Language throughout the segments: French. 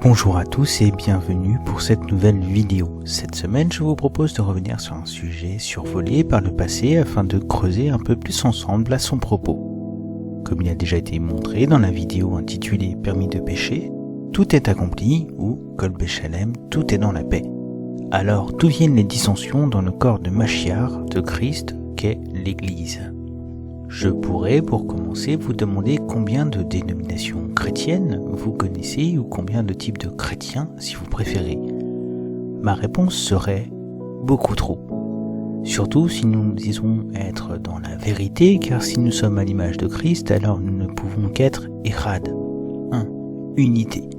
Bonjour à tous et bienvenue pour cette nouvelle vidéo. Cette semaine, je vous propose de revenir sur un sujet survolé par le passé afin de creuser un peu plus ensemble à son propos. Comme il a déjà été montré dans la vidéo intitulée Permis de pécher, tout est accompli ou Kol Beshalem, tout est dans la paix. Alors, d'où viennent les dissensions dans le corps de Mashiach, de Christ, qu'est l'Église? Je pourrais, pour commencer, vous demander combien de dénominations chrétiennes vous connaissez ou combien de types de chrétiens, si vous préférez. Ma réponse serait beaucoup trop. Surtout si nous disons être dans la vérité, car si nous sommes à l'image de Christ, alors nous ne pouvons qu'être Echad, unité.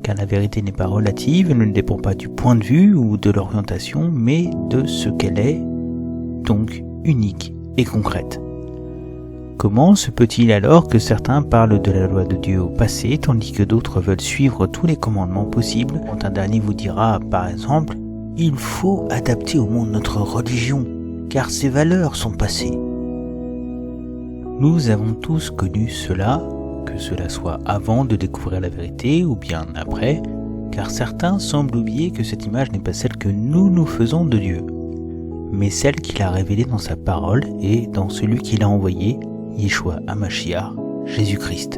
Car la vérité n'est pas relative, elle ne dépend pas du point de vue ou de l'orientation, mais de ce qu'elle est, donc unique et concrète. Comment se peut-il alors que certains parlent de la loi de Dieu au passé, tandis que d'autres veulent suivre tous les commandements possibles? Quand un dernier vous dira, par exemple, « Il faut adapter au monde notre religion, car ses valeurs sont passées. » Nous avons tous connu cela, que cela soit avant de découvrir la vérité ou bien après, car certains semblent oublier que cette image n'est pas celle que nous faisons de Dieu, mais celle qu'il a révélée dans sa parole et dans celui qu'il a envoyé, Yeshua HaMashiach, Jésus-Christ.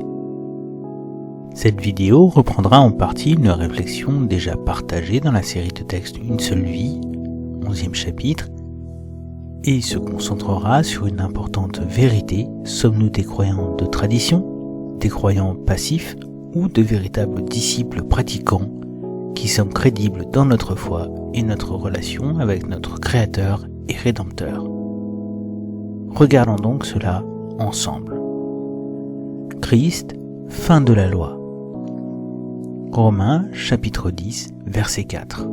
Cette vidéo reprendra en partie une réflexion déjà partagée dans la série de textes Une seule vie, 11e chapitre, et se concentrera sur une importante vérité. Sommes-nous des croyants de tradition, des croyants passifs ou de véritables disciples pratiquants qui sommes crédibles dans notre foi et notre relation avec notre Créateur et Rédempteur? Regardons donc cela ensemble. Christ, fin de la loi. Romains chapitre 10, verset 4.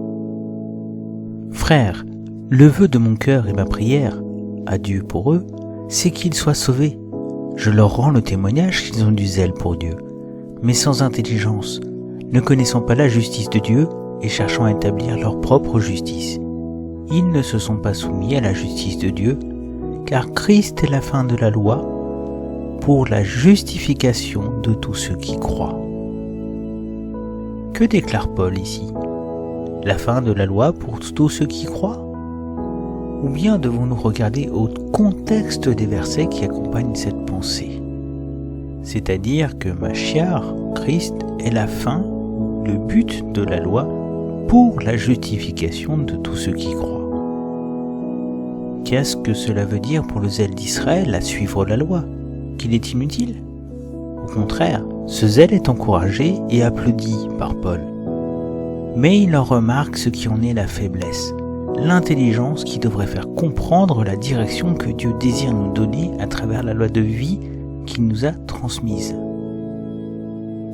Frères, le vœu de mon cœur et ma prière à Dieu pour eux, c'est qu'ils soient sauvés. Je leur rends le témoignage qu'ils ont du zèle pour Dieu, mais sans intelligence, ne connaissant pas la justice de Dieu et cherchant à établir leur propre justice. Ils ne se sont pas soumis à la justice de Dieu, car Christ est la fin de la loi pour la justification de tous ceux qui croient. Que déclare Paul ici? La fin de la loi pour tous ceux qui croient? Ou bien devons-nous regarder au contexte des versets qui accompagnent cette pensée? C'est-à-dire que Mashiach, Christ, est la fin, le but de la loi pour la justification de tous ceux qui croient. Qu'est-ce que cela veut dire pour le zèle d'Israël à suivre la loi? Qu'il est inutile? Au contraire, ce zèle est encouragé et applaudi par Paul. Mais il en remarque ce qui en est la faiblesse, l'intelligence qui devrait faire comprendre la direction que Dieu désire nous donner à travers la loi de vie qu'il nous a transmise.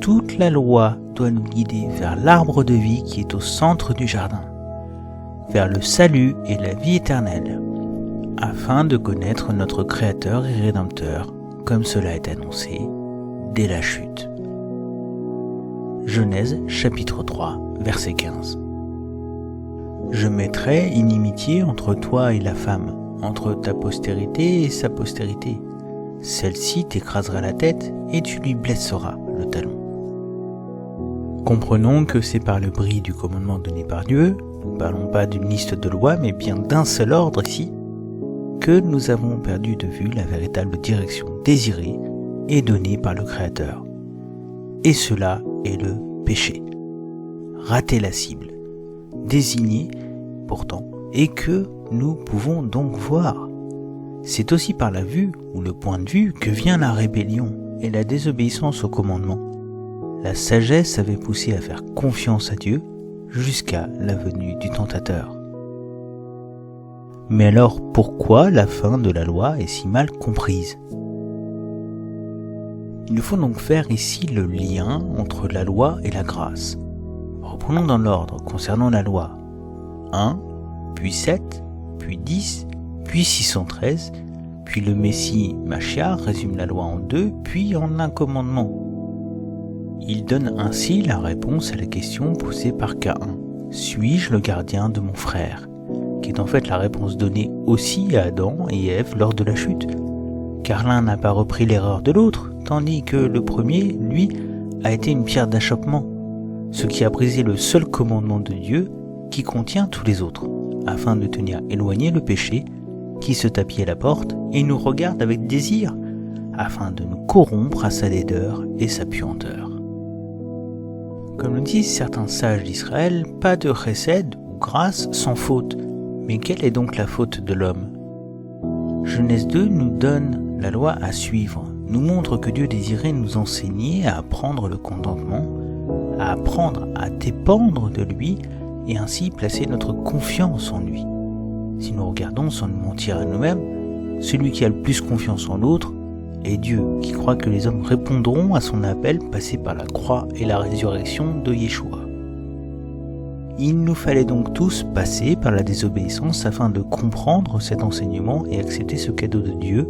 Toute la loi doit nous guider vers l'arbre de vie qui est au centre du jardin, vers le salut et la vie éternelle, afin de connaître notre Créateur et Rédempteur, comme cela est annoncé dès la chute. Genèse chapitre 3, verset 15. Je mettrai inimitié entre toi et la femme, entre ta postérité et sa postérité. Celle-ci t'écrasera la tête et tu lui blesseras le talon. Comprenons que c'est par le bris du commandement donné par Dieu, nous ne parlons pas d'une liste de lois, mais bien d'un seul ordre ici, que nous avons perdu de vue la véritable direction désirée et donnée par le Créateur. Et cela est le péché. Rater la cible, désignée pourtant, et que nous pouvons donc voir. C'est aussi par la vue ou le point de vue que vient la rébellion et la désobéissance au commandement. La sagesse avait poussé à faire confiance à Dieu jusqu'à la venue du tentateur. Mais alors pourquoi la fin de la loi est si mal comprise? Il faut donc faire ici le lien entre la loi et la grâce. Reprenons dans l'ordre concernant la loi. 1, puis 7, puis 10, puis 613, puis le Messie Mashiach résume la loi en 2, puis en un commandement. Il donne ainsi la réponse à la question posée par Caïn. Suis-je le gardien de mon frère? Qui est en fait la réponse donnée aussi à Adam et Ève lors de la chute, car l'un n'a pas repris l'erreur de l'autre, tandis que le premier, lui, a été une pierre d'achoppement. ce qui a brisé le seul commandement de Dieu qui contient tous les autres, afin de tenir éloigné le péché qui se tapit à la porte et nous regarde avec désir, afin de nous corrompre à sa laideur et sa puanteur. Comme le disent certains sages d'Israël, pas de chesed ou grâce sans faute. Mais quelle est donc la faute de l'homme ? Genèse 2 nous donne la loi à suivre, nous montre que Dieu désirait nous enseigner à apprendre le contentement, à apprendre à dépendre de lui et ainsi placer notre confiance en lui. Si nous regardons sans nous mentir à nous-mêmes, celui qui a le plus confiance en l'autre est Dieu, qui croit que les hommes répondront à son appel passé par la croix et la résurrection de Yeshua. Il nous fallait donc tous passer par la désobéissance afin de comprendre cet enseignement et accepter ce cadeau de Dieu,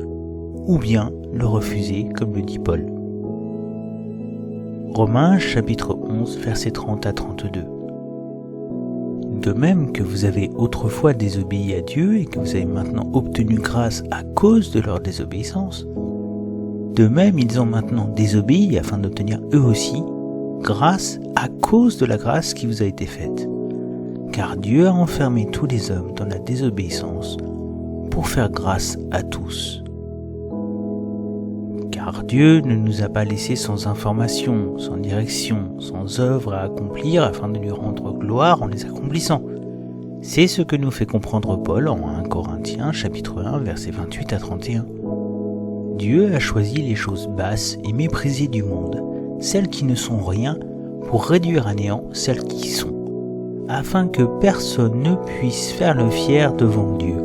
ou bien le refuser, comme le dit Paul. Romains chapitre 11, versets 30 à 32. De même que vous avez autrefois désobéi à Dieu et que vous avez maintenant obtenu grâce à cause de leur désobéissance, de même ils ont maintenant désobéi afin d'obtenir eux aussi grâce à cause de la grâce qui vous a été faite. Car Dieu a enfermé tous les hommes dans la désobéissance pour faire grâce à tous. Car Dieu ne nous a pas laissés sans information, sans direction, sans œuvre à accomplir afin de lui rendre gloire en les accomplissant. C'est ce que nous fait comprendre Paul en 1 Corinthiens chapitre 1 versets 28 à 31. Dieu a choisi les choses basses et méprisées du monde, celles qui ne sont rien, pour réduire à néant celles qui sont, afin que personne ne puisse faire le fier devant Dieu.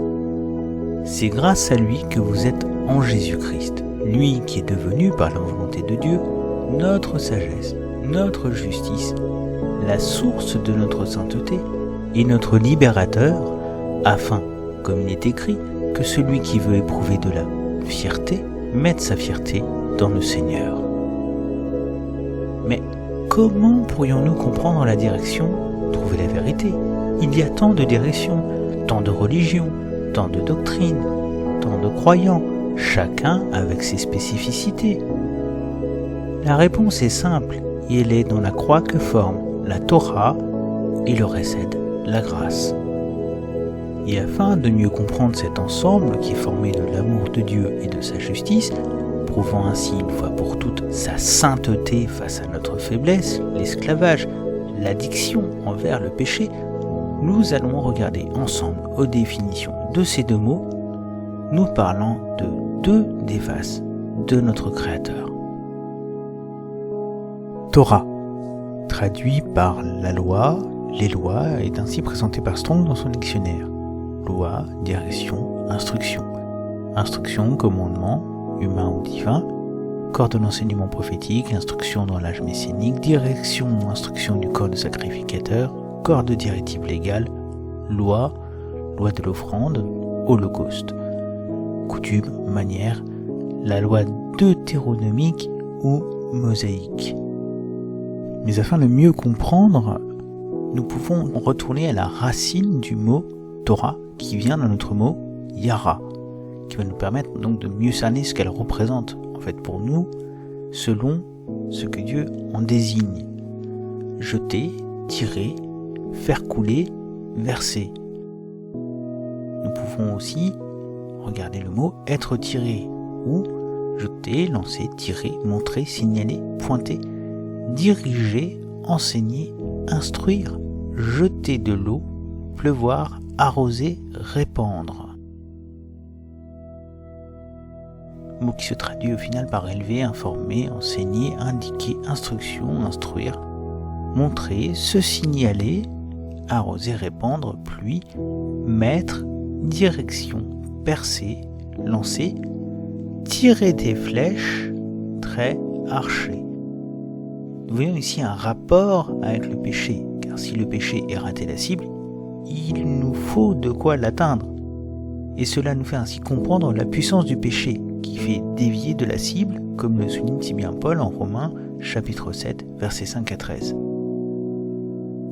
C'est grâce à lui que vous êtes en Jésus-Christ, lui qui est devenu par la volonté de Dieu notre sagesse, notre justice, la source de notre sainteté et notre libérateur, afin, comme il est écrit, que celui qui veut éprouver de la fierté mette sa fierté dans le Seigneur. Mais comment pourrions-nous comprendre la direction, trouver la vérité ? Il y a tant de directions, tant de religions, tant de doctrines, tant de croyants, chacun avec ses spécificités. La réponse est simple, et elle est dans la croix que forment la Torah et le Hesed, la grâce. Et afin de mieux comprendre cet ensemble qui est formé de l'amour de Dieu et de sa justice, prouvant ainsi une fois pour toutes sa sainteté face à notre faiblesse, l'esclavage, l'addiction envers le péché, nous allons regarder ensemble aux définitions de ces deux mots, nous parlant de deux des faces de notre Créateur. Torah, traduit par la loi, les lois, est ainsi présenté par Strong dans son dictionnaire. Loi, direction, instruction. Instruction, commandement, humain ou divin. Corps de l'enseignement prophétique, instruction dans l'âge messianique, direction ou instruction du corps de sacrificateur, corps de directive légale, loi, loi de l'offrande, holocauste. Coutume, manière, la loi deutéronomique ou mosaïque. Mais afin de mieux comprendre, nous pouvons retourner à la racine du mot Torah, qui vient de notre mot Yara, qui va nous permettre donc de mieux cerner ce qu'elle représente, en fait pour nous, selon ce que Dieu en désigne. Jeter, tirer, faire couler, verser. Nous pouvons aussi regarder le mot être tiré, ou jeter, lancer, tirer, montrer, signaler, pointer, diriger, enseigner, instruire, jeter de l'eau, pleuvoir, arroser, répandre. Mot qui se traduit au final par élever, informer, enseigner, indiquer, instruction, instruire, montrer, se signaler, arroser, répandre, pluie, mettre, direction, percer, lancer, tirer des flèches, trait, archer. Nous voyons ici un rapport avec le péché, car si le péché est raté la cible, il nous faut de quoi l'atteindre. Et cela nous fait ainsi comprendre la puissance du péché, qui fait dévier de la cible, comme le souligne si bien Paul en Romains, chapitre 7, versets 5 à 13.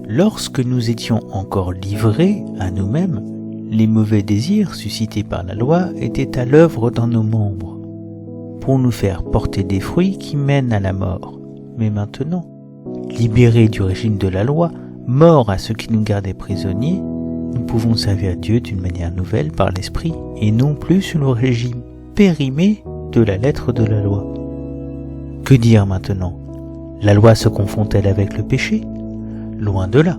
Lorsque nous étions encore livrés à nous-mêmes, les mauvais désirs suscités par la loi étaient à l'œuvre dans nos membres, pour nous faire porter des fruits qui mènent à la mort. Mais maintenant, Libérés du régime de la loi, morts à ceux qui nous gardaient prisonniers, nous pouvons servir Dieu d'une manière nouvelle par l'Esprit et non plus sous le régime périmé de la lettre de la loi. Que dire maintenant? La loi se confond-elle avec le péché? Loin de là.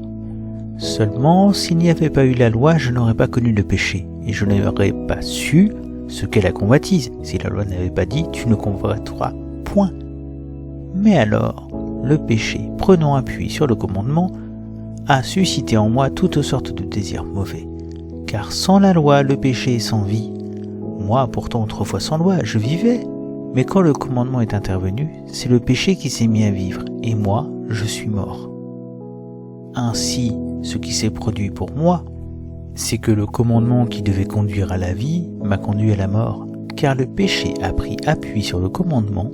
Seulement, s'il n'y avait pas eu la loi, je n'aurais pas connu le péché et je n'aurais pas su ce qu'est la convoitise, si la loi n'avait pas dit « tu ne convoiteras point ». Mais alors, le péché, prenant appui sur le commandement, a suscité en moi toutes sortes de désirs mauvais. Car sans la loi, le péché est sans vie. Moi, pourtant autrefois sans loi, je vivais. Mais quand le commandement est intervenu, c'est le péché qui s'est mis à vivre, et moi, je suis mort. Ainsi, ce qui s'est produit pour moi, c'est que le commandement qui devait conduire à la vie m'a conduit à la mort, car le péché a pris appui sur le commandement,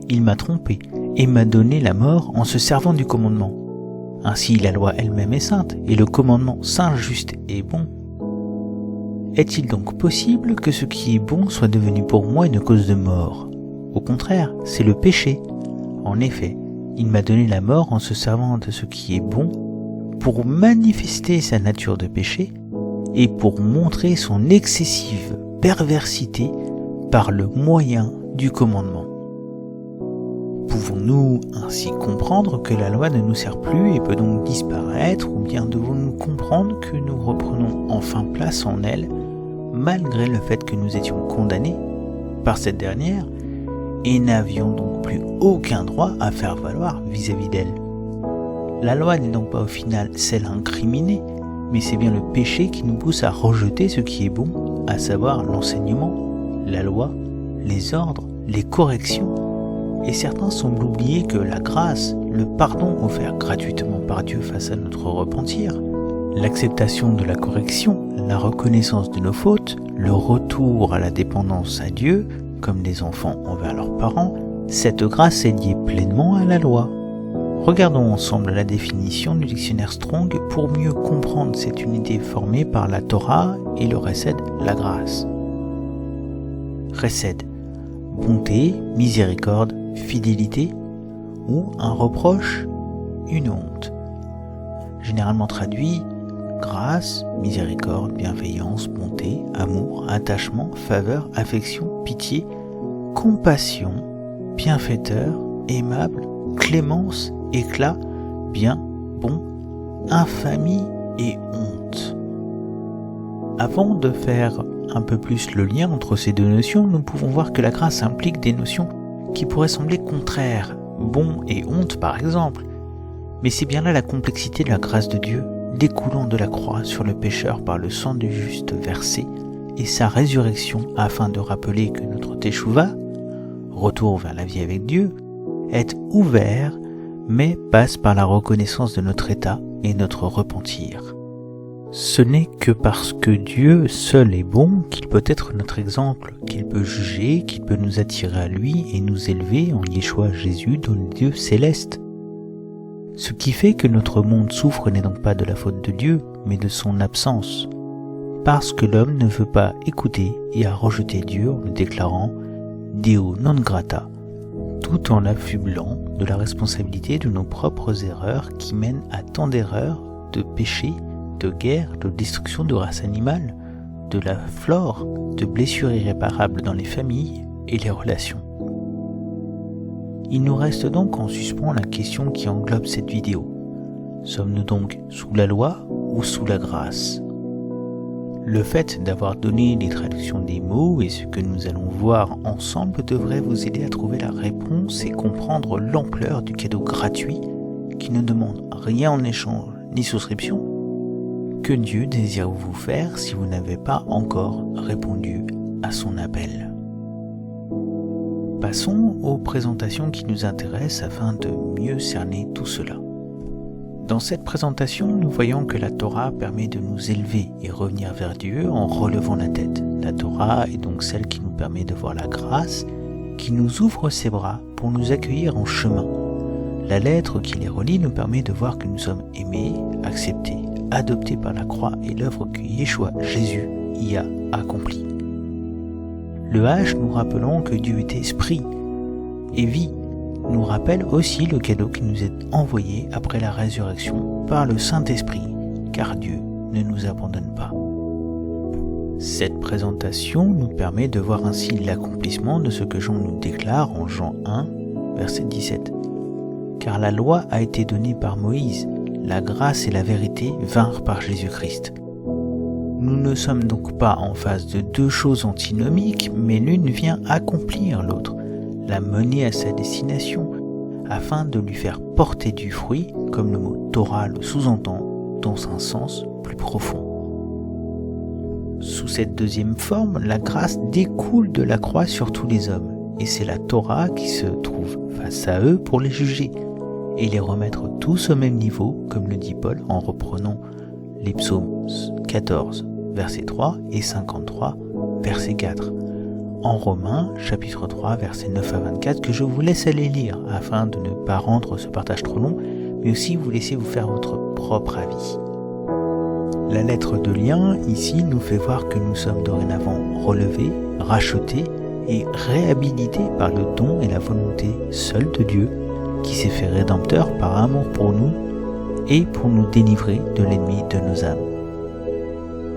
il m'a trompé et m'a donné la mort en se servant du commandement. Ainsi la loi elle-même est sainte, et le commandement saint, juste et bon. Est-il donc possible que ce qui est bon soit devenu pour moi une cause de mort? Au contraire, c'est le péché. En effet, il m'a donné la mort en se servant de ce qui est bon, pour manifester sa nature de péché, et pour montrer son excessive perversité par le moyen du commandement. Pouvons-nous ainsi comprendre que la loi ne nous sert plus et peut donc disparaître, ou bien devons-nous comprendre que nous reprenons enfin place en elle, malgré le fait que nous étions condamnés par cette dernière, et n'avions donc plus aucun droit à faire valoir vis-à-vis d'elle? La loi n'est donc pas au final celle incriminée, mais c'est bien le péché qui nous pousse à rejeter ce qui est bon, à savoir l'enseignement, la loi, les ordres, les corrections. Et certains semblent oublier que la grâce, le pardon offert gratuitement par Dieu face à notre repentir, l'acceptation de la correction, la reconnaissance de nos fautes, le retour à la dépendance à Dieu, comme les enfants envers leurs parents, cette grâce est liée pleinement à la loi. Regardons ensemble la définition du dictionnaire Strong pour mieux comprendre cette unité formée par la Torah et le Hesed, la grâce. Hesed, bonté, miséricorde, fidélité, ou un reproche, une honte. Généralement traduit grâce, miséricorde, bienveillance, bonté, amour, attachement, faveur, affection, pitié, compassion, bienfaiteur, aimable, clémence, éclat, bien, bon, infamie et honte. Avant de faire un peu plus le lien entre ces deux notions, nous pouvons voir que la grâce implique des notions qui pourraient sembler contraires, bon et honte par exemple. Mais c'est bien là la complexité de la grâce de Dieu, découlant de la croix sur le pécheur par le sang du juste versé et sa résurrection afin de rappeler que notre teshuva, retour vers la vie avec Dieu, est ouvert mais passe par la reconnaissance de notre état et notre repentir. Ce n'est que parce que Dieu seul est bon qu'il peut être notre exemple, qu'il peut juger, qu'il peut nous attirer à lui et nous élever en Yeshua Jésus dans le Dieu céleste. Ce qui fait que notre monde souffre n'est donc pas de la faute de Dieu, mais de son absence, parce que l'homme ne veut pas écouter et a rejeté Dieu en le déclarant « Deo non grata », tout en l'affublant de la responsabilité de nos propres erreurs qui mènent à tant d'erreurs, de péchés, de guerre, de destruction de race animale, de la flore, de blessures irréparables dans les familles et les relations. Il nous reste donc en suspens la question qui englobe cette vidéo. Sommes-nous donc sous la loi ou sous la grâce? Le fait d'avoir donné les traductions des mots et ce que nous allons voir ensemble devrait vous aider à trouver la réponse et comprendre l'ampleur du cadeau gratuit qui ne demande rien en échange ni souscription que Dieu désire vous faire si vous n'avez pas encore répondu à son appel. Passons aux présentations qui nous intéressent afin de mieux cerner tout cela. Dans cette présentation, nous voyons que la Torah permet de nous élever et revenir vers Dieu en relevant la tête. La Torah est donc celle qui nous permet de voir la grâce, qui nous ouvre ses bras pour nous accueillir en chemin. La lettre qui les relie nous permet de voir que nous sommes aimés, acceptés, adoptés par la croix et l'œuvre que Yeshua, Jésus, y a accomplie. Le H nous rappelant que Dieu est esprit et vie, nous rappelle aussi le cadeau qui nous est envoyé après la résurrection par le Saint-Esprit, car Dieu ne nous abandonne pas. Cette présentation nous permet de voir ainsi l'accomplissement de ce que Jean nous déclare en Jean 1, verset 17. Car la loi a été donnée par Moïse, la grâce et la vérité vinrent par Jésus-Christ. Nous ne sommes donc pas en face de deux choses antinomiques, mais l'une vient accomplir l'autre, la mener à sa destination, afin de lui faire porter du fruit, comme le mot Torah le sous-entend, dans un sens plus profond. Sous cette deuxième forme, la grâce découle de la croix sur tous les hommes, et c'est la Torah qui se trouve face à eux pour les juger, et les remettre tous au même niveau, comme le dit Paul en reprenant les psaumes 14, verset 3 et 53, verset 4. En Romains, chapitre 3, versets 9 à 24, que je vous laisse aller lire, afin de ne pas rendre ce partage trop long, mais aussi vous laisser vous faire votre propre avis. La lettre de lien, ici, nous fait voir que nous sommes dorénavant relevés, rachetés et réhabilités par le don et la volonté seule de Dieu, qui s'est fait rédempteur par amour pour nous et pour nous délivrer de l'ennemi de nos âmes.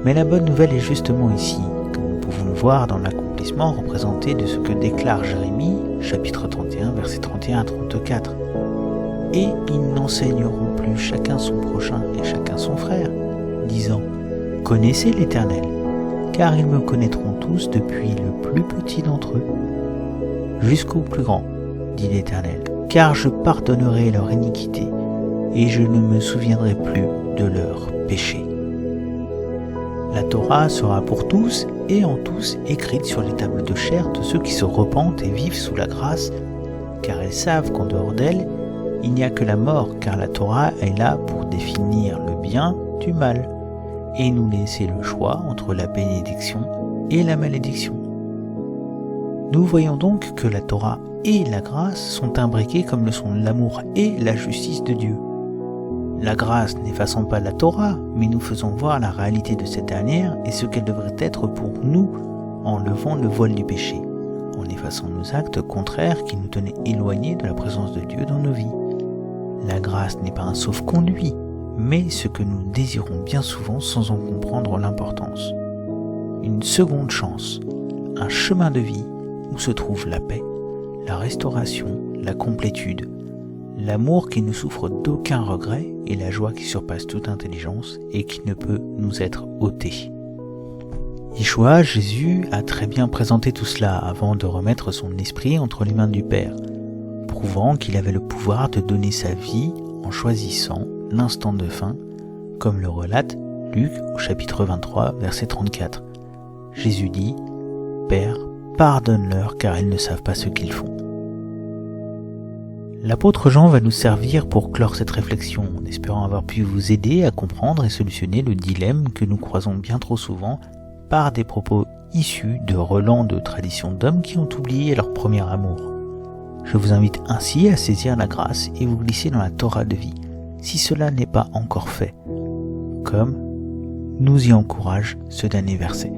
Mais la bonne nouvelle est justement ici, que nous pouvons voir dans l'accomplissement représenté de ce que déclare Jérémie, chapitre 31, versets 31 à 34. Et ils n'enseigneront plus chacun son prochain et chacun son frère, disant « Connaissez l'Éternel, car ils me connaîtront tous depuis le plus petit d'entre eux, jusqu'au plus grand, dit l'Éternel, car je pardonnerai leur iniquité, et je ne me souviendrai plus de leurs péchés. » La Torah sera pour tous et en tous écrite sur les tables de chair de ceux qui se repentent et vivent sous la grâce, car elles savent qu'en dehors d'elle, il n'y a que la mort, car la Torah est là pour définir le bien du mal, et nous laisser le choix entre la bénédiction et la malédiction. Nous voyons donc que la Torah et la grâce sont imbriquées comme le sont l'amour et la justice de Dieu. La grâce n'effaçant pas la Torah, mais nous faisons voir la réalité de cette dernière et ce qu'elle devrait être pour nous en levant le voile du péché, en effaçant nos actes contraires qui nous tenaient éloignés de la présence de Dieu dans nos vies. La grâce n'est pas un sauf-conduit, mais ce que nous désirons bien souvent sans en comprendre l'importance. Une seconde chance, un chemin de vie où se trouve la paix, la restauration, la complétude, l'amour qui ne souffre d'aucun regret et la joie qui surpasse toute intelligence et qui ne peut nous être ôtée. Yeshua, Jésus, a très bien présenté tout cela avant de remettre son esprit entre les mains du Père, prouvant qu'il avait le pouvoir de donner sa vie en choisissant l'instant de fin, comme le relate Luc au chapitre 23, verset 34. Jésus dit « Père, pardonne-leur car ils ne savent pas ce qu'ils font. » L'apôtre Jean va nous servir pour clore cette réflexion, en espérant avoir pu vous aider à comprendre et solutionner le dilemme que nous croisons bien trop souvent par des propos issus de relents de traditions d'hommes qui ont oublié leur premier amour. Je vous invite ainsi à saisir la grâce et vous glisser dans la Torah de vie, si cela n'est pas encore fait, comme nous y encourage ce dernier verset.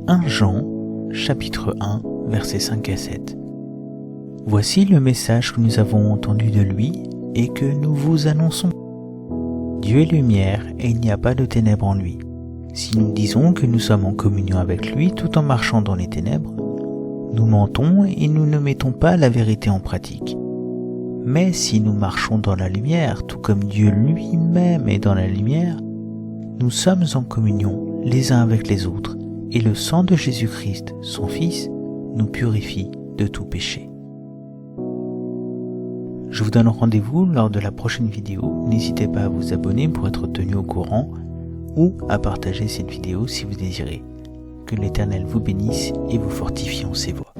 1 Jean, chapitre 1, versets 5 à 7. Voici le message que nous avons entendu de lui et que nous vous annonçons. Dieu est lumière et il n'y a pas de ténèbres en lui. Si nous disons que nous sommes en communion avec lui tout en marchant dans les ténèbres, nous mentons et nous ne mettons pas la vérité en pratique. Mais si nous marchons dans la lumière, tout comme Dieu lui-même est dans la lumière, nous sommes en communion les uns avec les autres, et le sang de Jésus-Christ, son Fils, nous purifie de tout péché. Je vous donne rendez-vous lors de la prochaine vidéo. N'hésitez pas à vous abonner pour être tenu au courant ou à partager cette vidéo si vous désirez. Que l'Éternel vous bénisse et vous fortifie en ses voies.